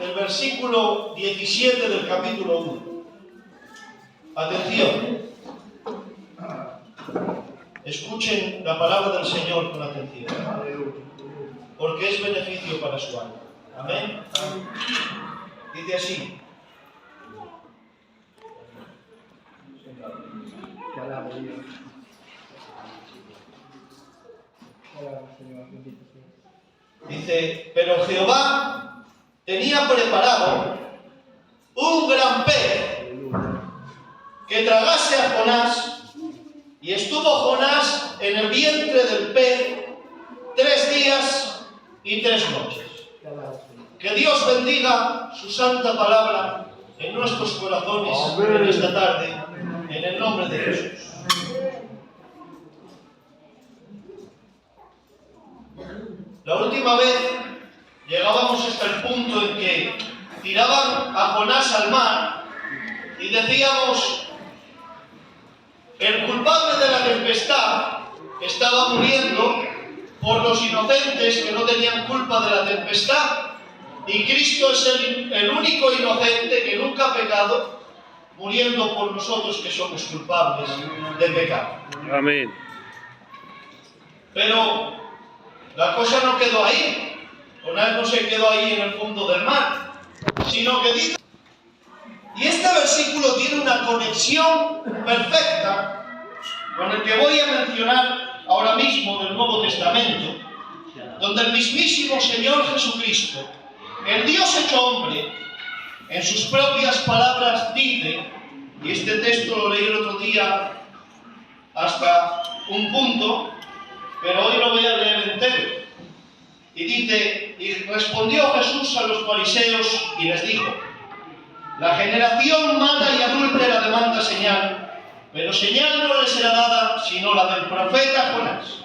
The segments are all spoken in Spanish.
el versículo 17 del capítulo 1. Atención. Escuchen la palabra del Señor con atención, porque es beneficio para su alma. Amén. Dice así. Dice, pero Jehová tenía preparado un gran pez que tragase a Jonás, y estuvo Jonás en el vientre del pez 3 días y 3 noches. Que Dios bendiga su santa palabra en nuestros corazones en esta tarde, en el nombre de Jesús. La última vez llegábamos hasta el punto en que tiraban a Jonás al mar y decíamos: el culpable de la tempestad estaba muriendo por los inocentes que no tenían culpa de la tempestad, y Cristo es el único inocente que nunca ha pecado, muriendo por nosotros que somos culpables de pecado. Amén. Pero la cosa no quedó ahí. Jonás no se quedó ahí en el fondo del mar, sino que dice, y este versículo tiene una conexión perfecta con el que voy a mencionar ahora mismo del Nuevo Testamento, donde el mismísimo Señor Jesucristo, el Dios hecho hombre, en sus propias palabras dice, y este texto lo leí el otro día hasta un punto, pero hoy lo voy a leer entero. Y dice, y respondió Jesús a los fariseos y les dijo: la generación mala y adúltera demanda señal, pero señal no le será dada sino la del profeta Jonás.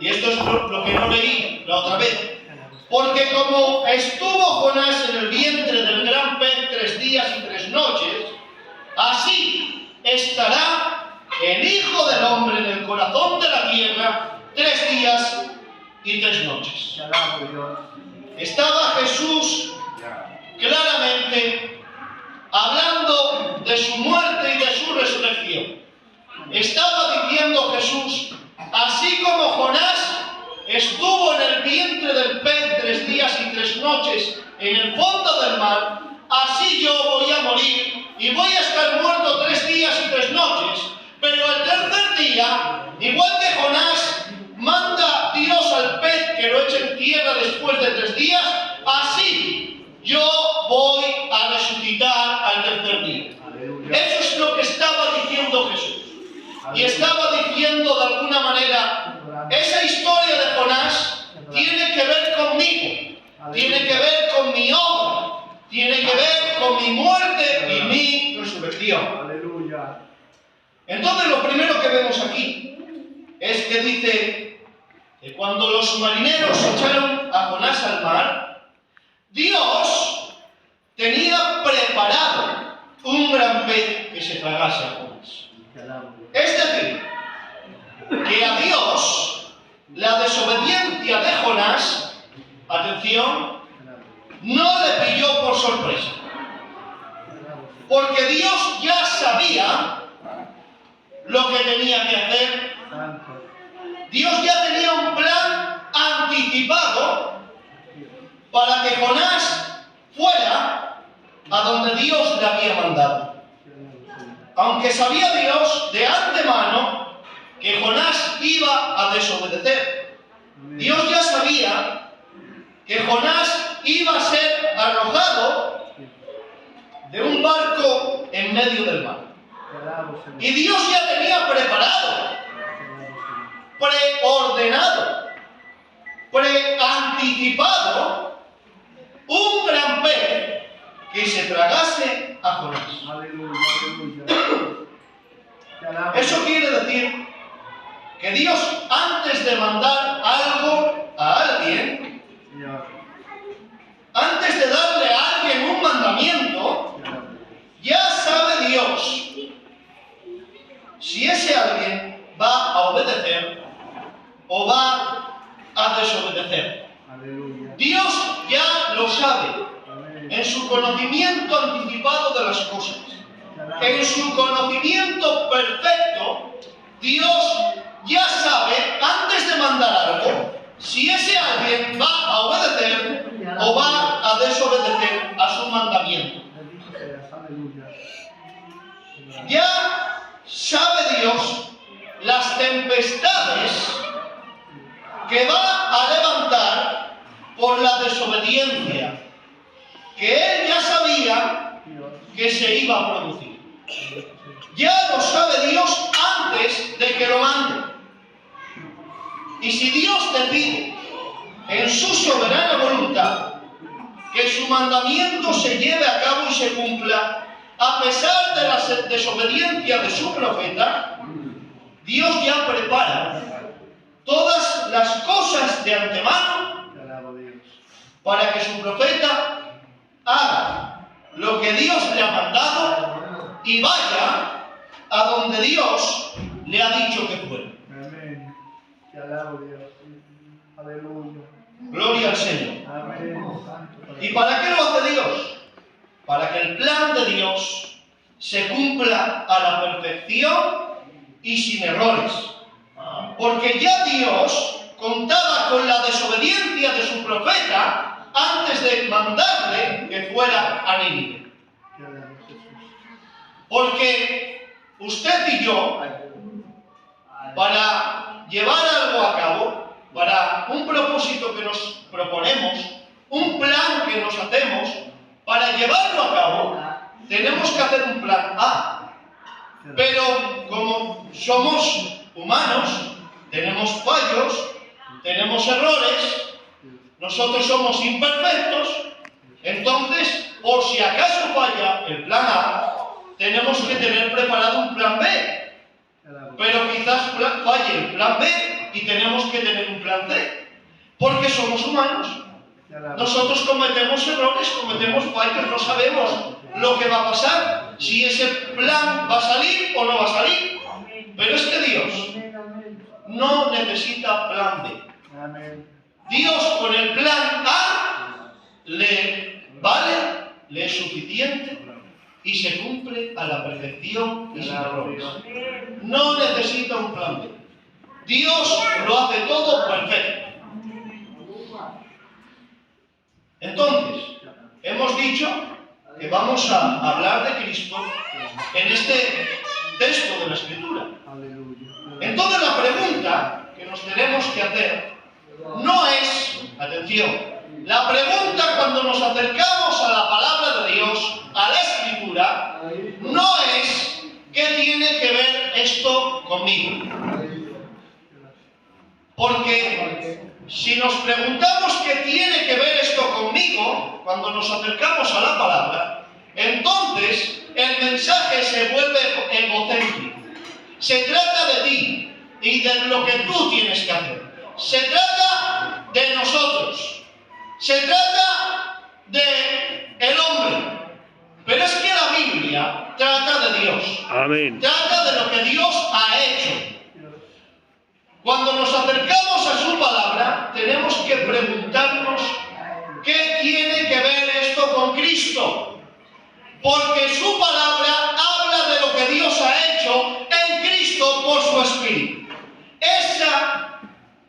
Y esto es lo que no leí la otra vez. Porque como estuvo Jonás en el vientre del gran pez 3 días y 3 noches, así estará el Hijo del Hombre en el corazón de la tierra 3 días y 3 noches. Estaba Jesús claramente hablando de su muerte y de su resurrección. Estaba diciendo Jesús, así como Jonás estuvo en el vientre del pez 3 días y 3 noches en el fondo del mar, así yo voy a morir y voy a estar muerto 3 días y 3 noches. Pero el tercer día, igual que Jonás manda Dios al pez que lo eche en tierra después de 3 días, así yo voy a resucitar al tercer día. Eso es lo que estaba diciendo Jesús. Y estaba diciendo de alguna manera, esa historia de Jonás tiene que ver conmigo, tiene que ver con mi obra, tiene que ver con mi muerte y mi resurrección. Entonces lo primero que vemos aquí es que dice que cuando los marineros echaron a Jonás al mar, Dios tenía preparado un gran pez que se tragase a Jonás. Es decir, que a Dios la desobediencia de Jonás, atención, no le pilló por sorpresa. Porque Dios ya sabía lo que tenía que hacer. Dios ya tenía un plan anticipado para que Jonás fuera a donde Dios le había mandado. Aunque sabía Dios de antemano que Jonás iba a desobedecer. Dios ya sabía que Jonás iba a ser arrojado de un barco en medio del mar. Y Dios ya tenía preparado, preordenado, preanticipado un gran pez que se tragase a Jonás. Eso quiere decir que Dios, antes de mandar algo a alguien, antes de darle a alguien un mandamiento, ya sabe Dios si ese alguien va a obedecer o va a desobedecer. Dios ya lo sabe. en su conocimiento anticipado de las cosas, en su conocimiento perfecto, Dios ya sabe, antes de mandar algo, si ese alguien va a obedecer o va a desobedecer a su mandamiento. Ya sabe Dios las tempestades que va a levantar por la desobediencia, que Él ya sabía que se iba a producir. Ya lo sabe Dios antes de que lo mande. Y si Dios decide en su soberana voluntad que su mandamiento se lleve a cabo y se cumpla, a pesar de la desobediencia de su profeta, Dios ya prepara todas las cosas de antemano para que su profeta haga lo que Dios le ha mandado y vaya a donde Dios le ha dicho que fuera. Amén. Te alabo, Dios. Aleluya. Gloria al Señor. Amén. ¿Y para qué lo hace Dios? Para que el plan de Dios se cumpla a la perfección y sin errores. Porque ya Dios contaba con la desobediencia de su profeta antes de mandarle que fuera a Nínive. Porque usted y yo, para llevar algo a cabo, para un propósito que nos proponemos, un plan que nos hacemos, para llevarlo a cabo, tenemos que hacer un plan A. Pero como somos humanos, tenemos fallos, tenemos errores, nosotros somos imperfectos, entonces, por si acaso falla el plan A, tenemos que tener preparado un plan B. Pero quizás falle el plan B y tenemos que tener un plan C. Porque somos humanos. Nosotros cometemos errores, cometemos fallos, no sabemos lo que va a pasar, si ese plan va a salir o no va a salir. Pero es que Dios no necesita plan B. Dios con el plan A le vale, le es suficiente y se cumple a la perfección y sin errores. No necesita un plan B. Dios lo hace todo perfecto. Entonces, hemos dicho que vamos a hablar de Cristo en este texto de la Escritura. Entonces la pregunta que nos tenemos que hacer no es, atención, la pregunta cuando nos acercamos a la palabra de Dios, a la Escritura, no es ¿qué tiene que ver esto conmigo? Porque si nos preguntamos qué tiene que ver esto conmigo, cuando nos acercamos a la palabra, entonces el mensaje se vuelve egocéntrico. Se trata de ti y de lo que tú tienes que hacer. Se trata de nosotros. Se trata de el hombre. Pero es que la Biblia trata de Dios. Amén. Trata de lo que Dios ha hecho. Cuando nos acercamos a su palabra, tenemos que preguntarnos ¿qué tiene que ver esto con Cristo? Porque su palabra habla de lo que Dios ha hecho en Cristo por su Espíritu.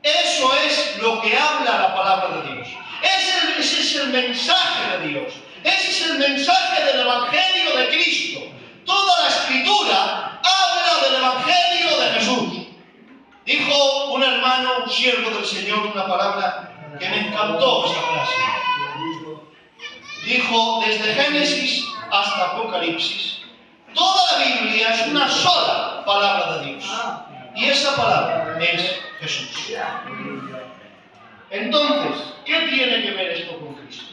Eso es lo que habla la palabra de Dios. Ese es el mensaje de Dios. Ese es el mensaje del Evangelio de Cristo. Toda la Escritura habla del Evangelio de Jesús. Dijo un hermano, un siervo del Señor, una palabra que me encantó esa frase. Dijo, desde Génesis hasta Apocalipsis, toda la Biblia es una sola palabra de Dios. Y esa palabra es Jesús. Entonces, ¿qué tiene que ver esto con Cristo?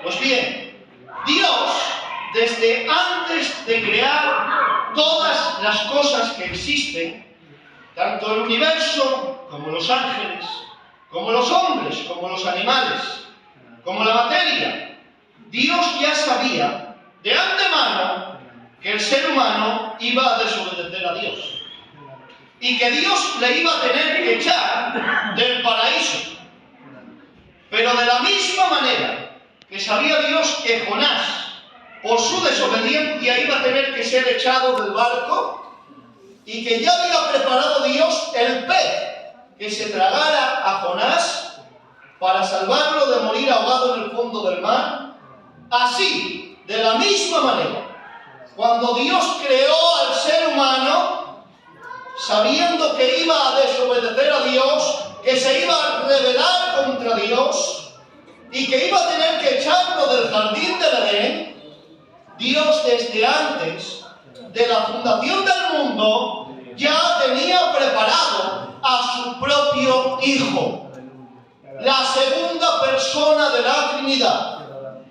Pues bien, Dios, desde antes de crear todas las cosas que existen, tanto el universo, como los ángeles, como los hombres, como los animales, como la materia, Dios ya sabía de antemano que el ser humano iba a desobedecer a Dios. Y que Dios le iba a tener que echar del paraíso. Pero de la misma manera que sabía Dios que Jonás, por su desobediencia, iba a tener que ser echado del barco y que ya había preparado Dios el pez que se tragara a Jonás para salvarlo de morir ahogado en el fondo del mar. Así, de la misma manera, cuando Dios creó al ser humano, sabiendo que iba a desobedecer a Dios, que se iba a rebelar contra Dios y que iba a tener que echarlo del jardín del Edén, Dios desde antes de la fundación del mundo ya tenía preparado a su propio Hijo, la segunda persona de la Trinidad,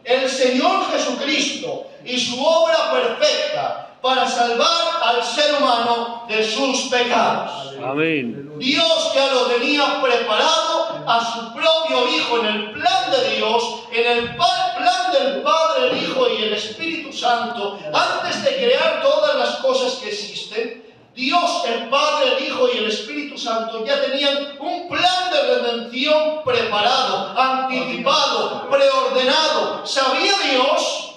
el Señor Jesucristo, y su obra perfecta para salvar al ser humano de sus pecados. Amén. Dios ya lo tenía preparado a su propio Hijo en el plan de Dios, en el plan del Padre, el Hijo y el Espíritu Santo. Antes de crear todas las cosas que existen, Dios, el Padre, el Hijo y el Espíritu Santo ya tenían un plan de redención preparado, anticipado, preordenado. ¿Sabía Dios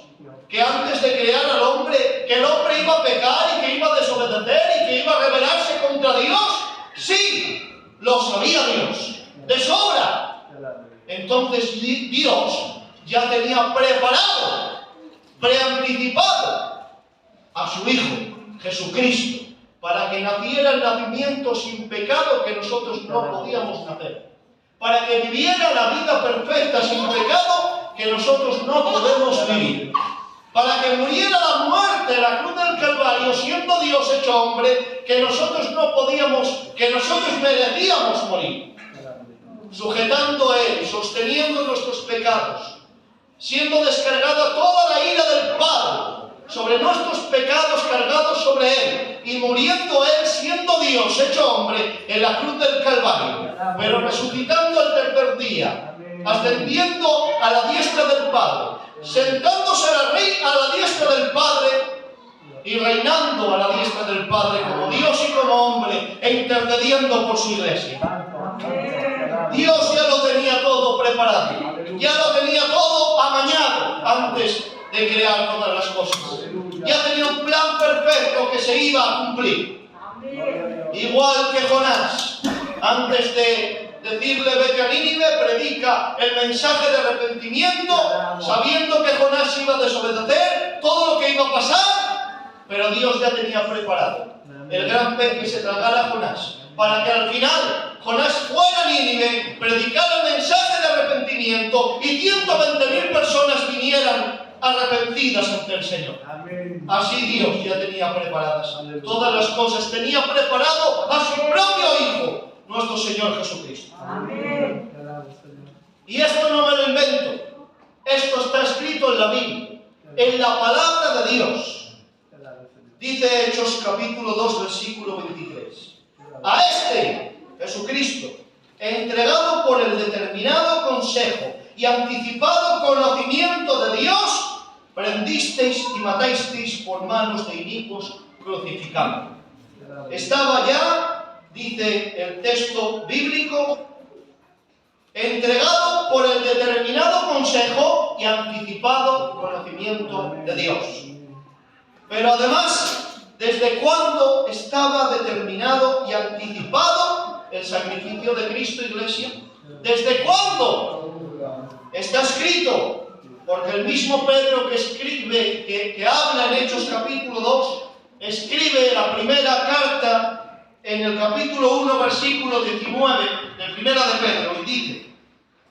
que antes de crear al hombre, que el hombre iba a pecar y que iba a desobedecer y que iba a rebelarse contra Dios? Sí, lo sabía Dios, de sobra. Entonces Dios ya tenía preparado, preanticipado a su Hijo, Jesucristo, para que naciera el nacimiento sin pecado que nosotros no podíamos nacer, para que viviera la vida perfecta sin pecado que nosotros no podemos vivir, para que muriera la muerte en la cruz del Calvario siendo Dios hecho hombre, que nosotros no podíamos, que nosotros merecíamos morir, sujetando a Él, sosteniendo nuestros pecados, siendo descargada toda la ira del Padre sobre nuestros pecados cargados sobre Él, y muriendo Él siendo Dios hecho hombre en la cruz del Calvario, pero resucitando el tercer día, ascendiendo a la diestra del Padre, sentándose a la diestra del Padre y reinando a la diestra del Padre como Dios y como hombre e intercediendo por su iglesia. Dios ya lo tenía todo preparado, ya lo tenía todo amañado antes de crear todas las cosas. Ya tenía un plan perfecto que se iba a cumplir. Igual que Jonás, antes de decirle vete a Nínive, predica el mensaje de arrepentimiento, sabiendo que Jonás iba a desobedecer, todo lo que iba a pasar, pero Dios ya tenía preparado el gran pez que se tragara a Jonás, para que al final Jonás fuera a Nínive, predicara el mensaje de arrepentimiento y 120.000 personas vinieran arrepentidas ante el Señor. Así Dios ya tenía preparadas todas las cosas, tenía preparado a su propio Hijo, nuestro Señor Jesucristo. Amén. Y esto no me lo invento, esto está escrito en la Biblia, en la palabra de Dios. Dice Hechos capítulo 2 versículo 23. A este, Jesucristo, entregado por el determinado consejo y anticipado conocimiento de Dios, prendisteis y matasteis por manos de inicuos crucificando. Estaba ya, dice el texto bíblico, entregado por el determinado consejo y anticipado conocimiento de Dios. Pero además, ¿desde cuándo estaba determinado y anticipado el sacrificio de Cristo, iglesia? ¿Desde cuándo? Está escrito, porque el mismo Pedro que escribe, que habla en Hechos capítulo 2, escribe la primera carta en el capítulo 1, versículo 19, de primera de Pedro, y dice: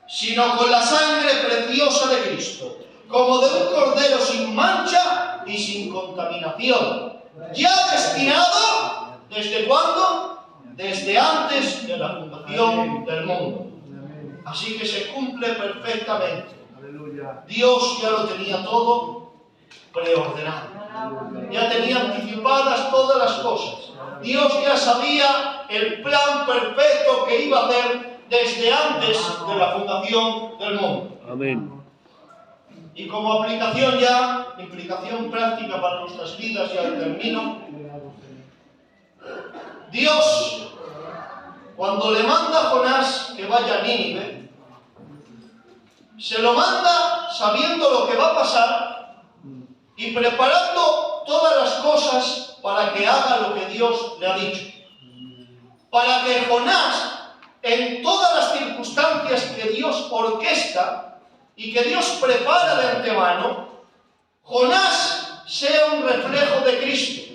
sino con la sangre preciosa de Cristo, como de un cordero sin mancha y sin contaminación, ya destinado, ¿desde cuándo? Desde antes de la fundación del mundo. Así que se cumple perfectamente. Dios ya lo tenía todo preordenado. Ya tenía anticipadas todas las cosas. Dios ya sabía el plan perfecto que iba a hacer desde antes de la fundación del mundo. Amén. Y como aplicación ya, implicación práctica para nuestras vidas, ya termino. Dios, cuando le manda a Jonás que vaya a Nínive, se lo manda sabiendo lo que va a pasar y preparando todas las cosas para que haga lo que Dios le ha dicho. Para que Jonás, en todas las circunstancias que Dios orquesta y que Dios prepara de antemano, Jonás sea un reflejo de Cristo.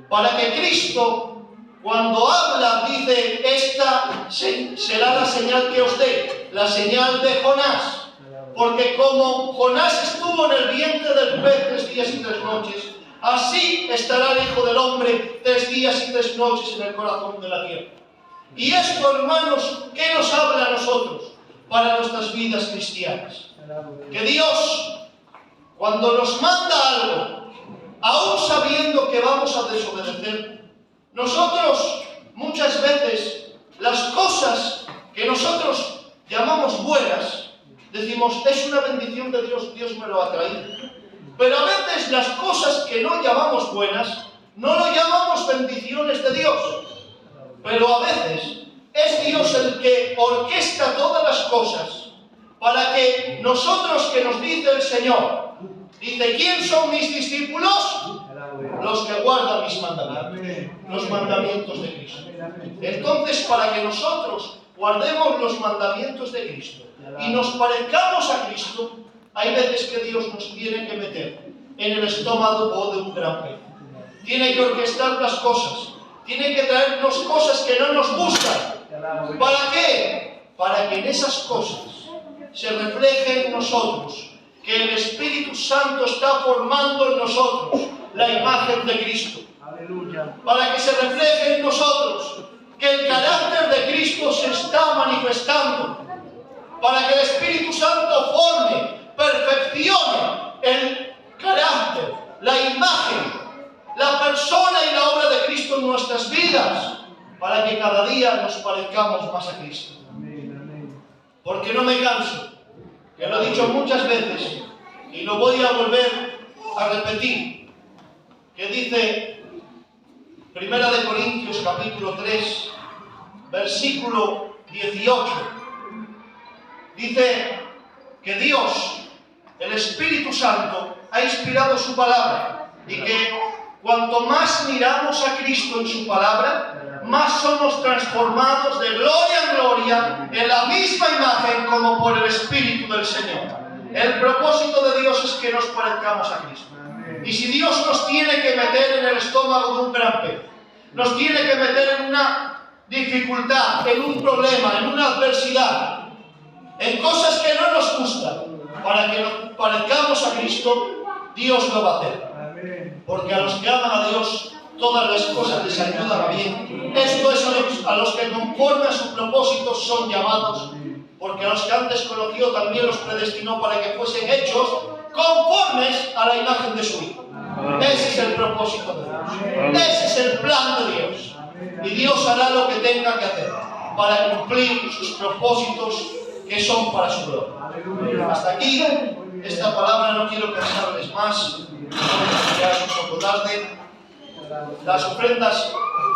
Para que Cristo, cuando habla, dice: esta será la señal que os dé, la señal de Jonás. Porque como Jonás estuvo en el vientre del pez 3 días y 3 noches, así estará el Hijo del Hombre 3 días y 3 noches en el corazón de la tierra. Y esto, hermanos, ¿qué nos habla a nosotros para nuestras vidas cristianas? Que Dios, cuando nos manda algo, aún sabiendo que vamos a desobedecer, nosotros muchas veces las cosas que nosotros llamamos buenas, decimos: es una bendición de Dios, Dios me lo ha traído. Pero a veces las cosas que no llamamos buenas, no lo llamamos bendiciones de Dios. Pero a veces es Dios el que orquesta todas las cosas para que nosotros, que nos dice el Señor, dice: ¿quién son mis discípulos? Los que guardan mis mandamientos, los mandamientos de Cristo. Entonces, para que nosotros guardemos los mandamientos de Cristo y nos parezcamos a Cristo, hay veces que Dios nos tiene que meter en el estómago de un gran pez. Tiene que orquestar las cosas, tiene que traernos cosas que no nos gustan. ¿Para qué? Para que en esas cosas se refleje en nosotros que el Espíritu Santo está formando en nosotros la imagen de Cristo. Para que se refleje en nosotros que el carácter de Cristo se está manifestando. Para que el Espíritu Santo forme, perfeccione el carácter, la imagen, la persona y la obra de Cristo en nuestras vidas, para que cada día nos parezcamos más a Cristo. Porque no me canso, que lo he dicho muchas veces y lo voy a volver a repetir, que dice 1 Corintios capítulo 3, versículo 18, dice que Dios, el Espíritu Santo, ha inspirado su palabra y que cuanto más miramos a Cristo en su palabra, más somos transformados de gloria en gloria en la misma imagen como por el Espíritu del Señor. El propósito de Dios es que nos parezcamos a Cristo. Y si Dios nos tiene que meter en el estómago de un gran pez, nos tiene que meter en una dificultad, en un problema, en una adversidad, en cosas que no nos gustan, para que nos parezcamos a Cristo, Dios lo va a hacer. Porque a los que aman a Dios, todas las cosas les ayudan a bien. Esto es a los que conforme a su propósito son llamados, porque a los que antes conoció también los predestinó para que fuesen hechos conformes a la imagen de su Hijo. Ese es el propósito de Dios. Ese es el plan de Dios. Y Dios hará lo que tenga que hacer para cumplir sus propósitos que son para su gloria. Hasta aquí esta palabra, no quiero cansarles más. Ya es un poco tarde. Las ofrendas